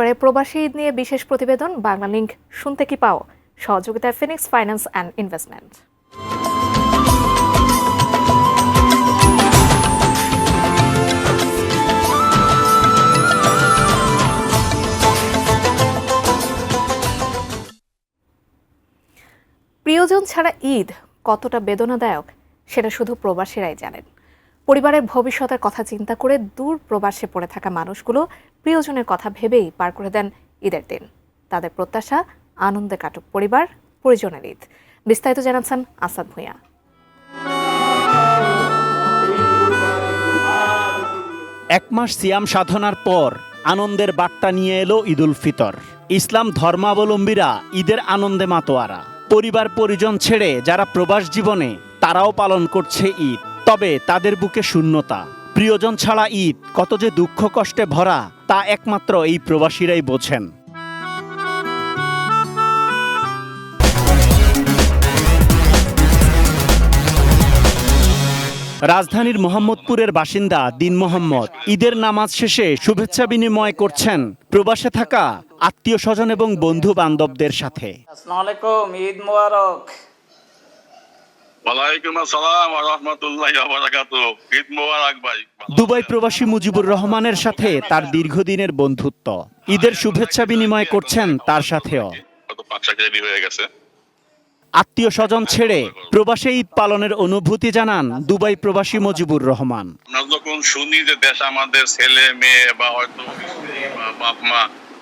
এবারে প্রবাসী ঈদ নিয়ে বিশেষ প্রতিবেদন বাংলালিংক শুনতে কি পাও সহযোগিতায় ফিনিক্স ফাইন্যান্স অ্যান্ড ইনভেস্টমেন্ট। প্রিয়জন ছাড়া ঈদ কতটা বেদনাদায়ক সেটা শুধু প্রবাসীরাই জানেন। পরিবারের ভবিষ্যতের কথা চিন্তা করে দূর প্রবাসে পড়ে থাকা মানুষগুলো প্রিয়জনের কথা ভেবেই পার করে দেন ঈদের দিন। তাদের প্রত্যাশা আনন্দে কাটুক পরিবার পরিজনের ঈদ। বিস্তারিত জানাচ্ছেন আসাদ ভূঁইয়া। এক মাস সিয়াম সাধনার পর আনন্দের বার্তা নিয়ে এলো ঈদুল ফিতর। ইসলাম ধর্মাবলম্বীরা ঈদের আনন্দে মাতোয়ারা। পরিবার পরিজন ছেড়ে যারা প্রবাস জীবনে তারাও পালন করছে ঈদ, তবে তাদের বুকে শূন্যতা। প্রিয়জন ছাড়া ঈদ কত যে দুঃখ কষ্টে ভরা তা একমাত্র এই প্রবাসীরাই বোঝেন। রাজধানীর মোহাম্মদপুরের বাসিন্দা দিন মোহাম্মদ ঈদের নামাজ শেষে শুভেচ্ছা বিনিময় করছেন প্রবাসে থাকা আত্মীয় স্বজন এবং বন্ধু বান্ধবদের সাথে। আসসালামু আলাইকুম, ঈদ মোবারক। ওয়ালাইকুম আসসালাম ওয়া রাহমাতুল্লাহি ওয়া বারাকাতুহু। ঈদ মোবারক ভাই। দুবাই প্রবাসী মুজিবুর রহমানের সাথে তার দীর্ঘদিনের বন্ধুত্ব। ঈদের শুভেচ্ছা বিনিময় করছেন তার সাথেও। কত পাঁচটা রেডি হয়ে গেছে। আত্মীয় স্বজন ছেড়ে প্রবাসে ঈদ পালনের অনুভূতি জানান দুবাই প্রবাসী মুজিবুর রহমান। আমরা যখন শুনি যে দেশ আমাদের ছেলে মেয়ে বা হয়তো বাপ মা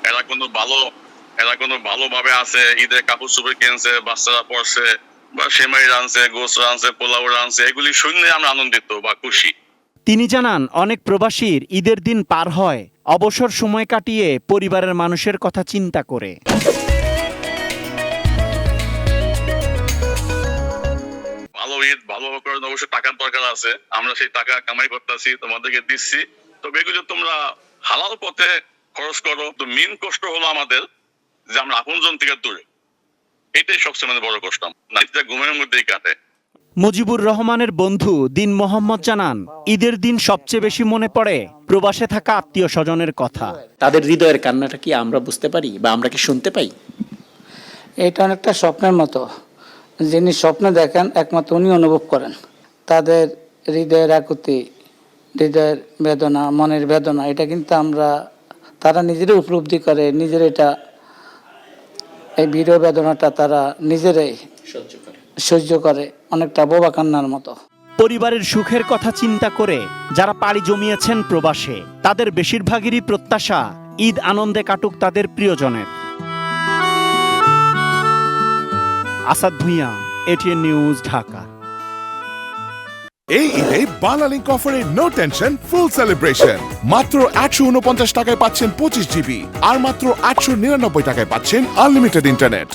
এরা কোনো ভালোভাবে আছে, ঈদের কাপড় চোপড় কিনছে, বাচ্চারা পড়ছে বা সেমাই রানছে, গোস রানছে, পোলাও রানছে, এগুলি শুনলে আমরা আনন্দিত বা খুশি। তিনি জানান অনেক প্রবাসীর ঈদের দিন পার হয় অবসর সময় কাটিয়ে পরিবারের মানুষের কথা চিন্তা করে। ভালো ঈদ ভালোভাবে করার অবশ্যই টাকার দরকার আছে। আমরা সেই টাকা কামাই করতেছি, তোমাদেরকে দিচ্ছি। তবে এগুলো তোমরা হালাল পথে খরচ করো। তো মেন কষ্ট হলো আমাদের যে আমরা আপনজন থেকে দূরে, এটাই সবচেয়ে বড় কষ্ট। নাইটটা ঘুমের মধ্যেই কাটে। মুজিবুর রহমানের বন্ধু দিন মোহাম্মদ জানান ঈদের দিন সবচেয়ে বেশি মনে পড়ে প্রবাসে থাকা আত্মীয় স্বজনের কথা। তাদের হৃদয়ের কান্নাটা কি আমরা বুঝতে পারি বা আমরা কি শুনতে পাই? এটা অনেকটা স্বপ্নের মতো। যিনি স্বপ্ন দেখেন একমাত্র উনি অনুভব করেন। তাদের হৃদয়ের আকুতি, হৃদয়ের বেদনা, মনের বেদনা, এটা কিন্তু তারা নিজেরাই উপলব্ধি করে, নিজের এই বিরহ বেদনাটা তারা নিজেরাই সহ্য করে, অনেকটা বোবা কান্নার মতো। পরিবারের সুখের কথা চিন্তা করে যারা পাড়ি জমিয়েছেন প্রবাসে তাদের বেশিরভাগেরই প্রত্যাশা ঈদ আনন্দে কাটুক তাদের প্রিয়জনের। Asad Bhuiyan, ATN news, Dhaka. এই ঈদে বাংলালিংক অফারে নো টেনশন ফুল সেলিব্রেশন। মাত্র 849 টাকায় পাচ্ছেন 25 জিবি আর মাত্র 899 টাকায় পাচ্ছেন আনলিমিটেড ইন্টারনেট।